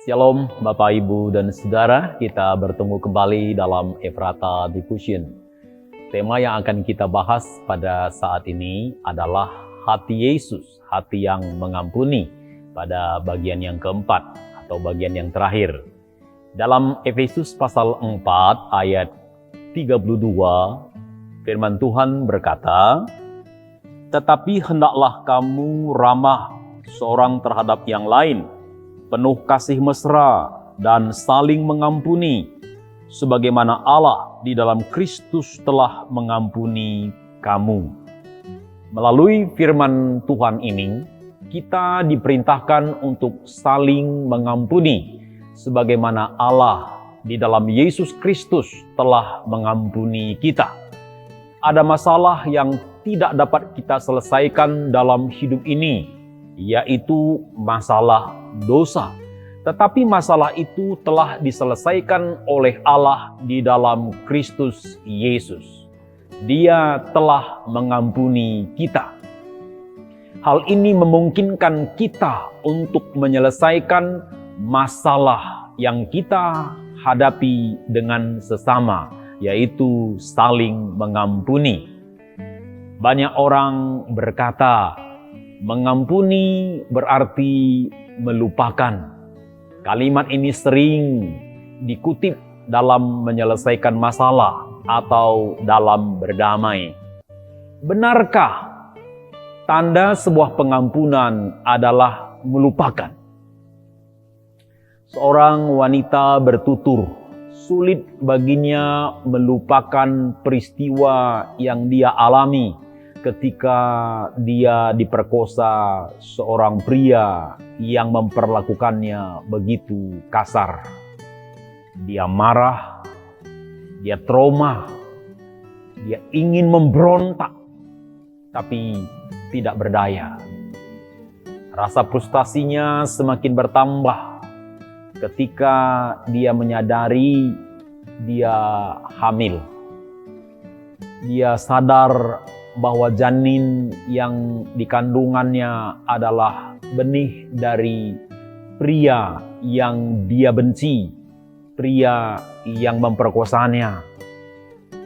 Shalom Bapak, Ibu, dan Saudara, kita bertemu kembali dalam Ephrata Diffusion. Tema yang akan kita bahas pada saat ini adalah hati Yesus, hati yang mengampuni, pada bagian yang keempat atau bagian yang terakhir. Dalam Efesus pasal 4 ayat 32, firman Tuhan berkata, "Tetapi hendaklah kamu ramah seorang terhadap yang lain, penuh kasih mesra dan saling mengampuni, sebagaimana Allah di dalam Kristus telah mengampuni kamu." Melalui firman Tuhan ini, kita diperintahkan untuk saling mengampuni, sebagaimana Allah di dalam Yesus Kristus telah mengampuni kita. Ada masalah yang tidak dapat kita selesaikan dalam hidup ini, yaitu masalah dosa. Tetapi masalah itu telah diselesaikan oleh Allah di dalam Kristus Yesus. Dia telah mengampuni kita. Hal ini memungkinkan kita untuk menyelesaikan masalah yang kita hadapi dengan sesama, yaitu saling mengampuni. Banyak orang berkata, mengampuni berarti melupakan. Kalimat ini sering dikutip dalam menyelesaikan masalah atau dalam berdamai. Benarkah tanda sebuah pengampunan adalah melupakan? Seorang wanita bertutur, sulit baginya melupakan peristiwa yang dia alami ketika dia diperkosa seorang pria yang memperlakukannya begitu kasar. Dia marah, dia trauma, dia ingin memberontak, tapi tidak berdaya. Rasa frustasinya semakin bertambah ketika dia menyadari dia hamil. Dia sadar bahwa janin yang dikandungannya adalah benih dari pria yang dia benci, pria yang memperkosanya.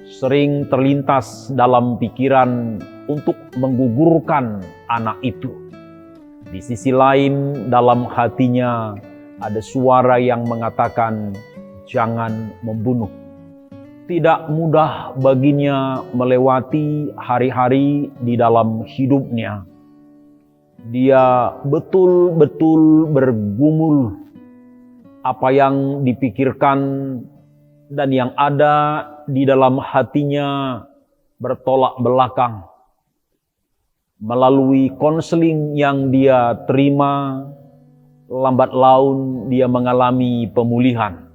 Sering terlintas dalam pikiran untuk menggugurkan anak itu. Di sisi lain, dalam hatinya ada suara yang mengatakan, "Jangan membunuh." Tidak mudah baginya melewati hari-hari di dalam hidupnya. Dia betul-betul bergumul apa yang dipikirkan dan yang ada di dalam hatinya bertolak belakang. Melalui konseling yang dia terima, lambat laun dia mengalami pemulihan.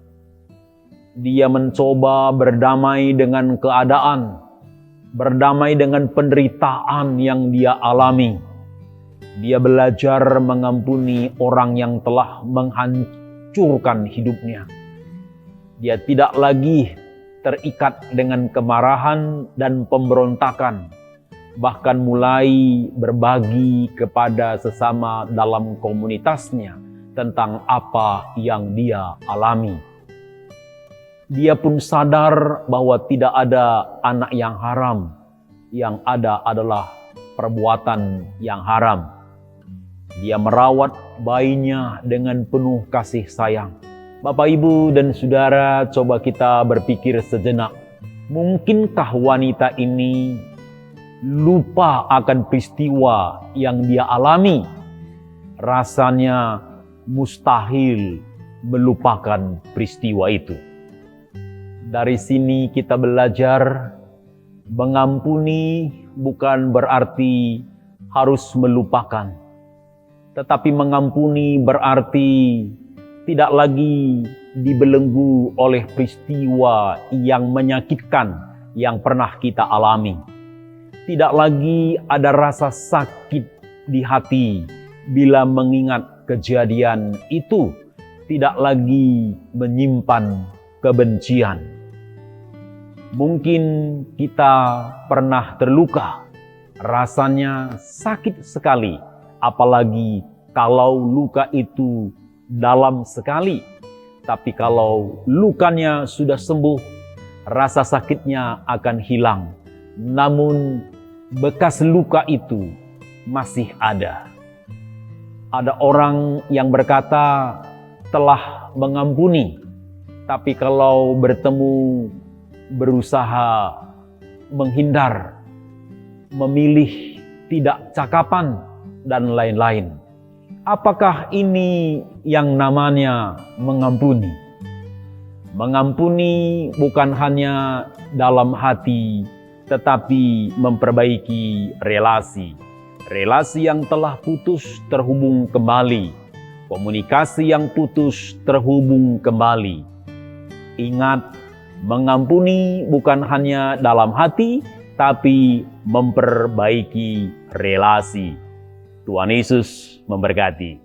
Dia mencoba berdamai dengan keadaan, berdamai dengan penderitaan yang dia alami. Dia belajar mengampuni orang yang telah menghancurkan hidupnya. Dia tidak lagi terikat dengan kemarahan dan pemberontakan, bahkan mulai berbagi kepada sesama dalam komunitasnya tentang apa yang dia alami. Dia pun sadar bahwa tidak ada anak yang haram, yang ada adalah perbuatan yang haram. Dia merawat bayinya dengan penuh kasih sayang. Bapak, Ibu, dan Saudara, coba kita berpikir sejenak. Mungkinkah wanita ini lupa akan peristiwa yang dia alami? Rasanya mustahil melupakan peristiwa itu. Dari sini kita belajar, mengampuni bukan berarti harus melupakan. Tetapi mengampuni berarti tidak lagi dibelenggu oleh peristiwa yang menyakitkan yang pernah kita alami. Tidak lagi ada rasa sakit di hati bila mengingat kejadian itu. Tidak lagi menyimpan kebencian. Mungkin kita pernah terluka, rasanya sakit sekali, apalagi kalau luka itu dalam sekali. Tapi kalau lukanya sudah sembuh, rasa sakitnya akan hilang. Namun bekas luka itu masih ada. Ada orang yang berkata telah mengampuni, tapi kalau bertemu berusaha menghindar, memilih tidak cakapan, dan lain-lain. Apakah ini yang namanya mengampuni? Mengampuni bukan hanya dalam hati, tetapi memperbaiki relasi. Relasi yang telah putus terhubung kembali. Komunikasi yang putus terhubung kembali. Ingat, mengampuni bukan hanya dalam hati, tapi memperbaiki relasi. Tuhan Yesus memberkati.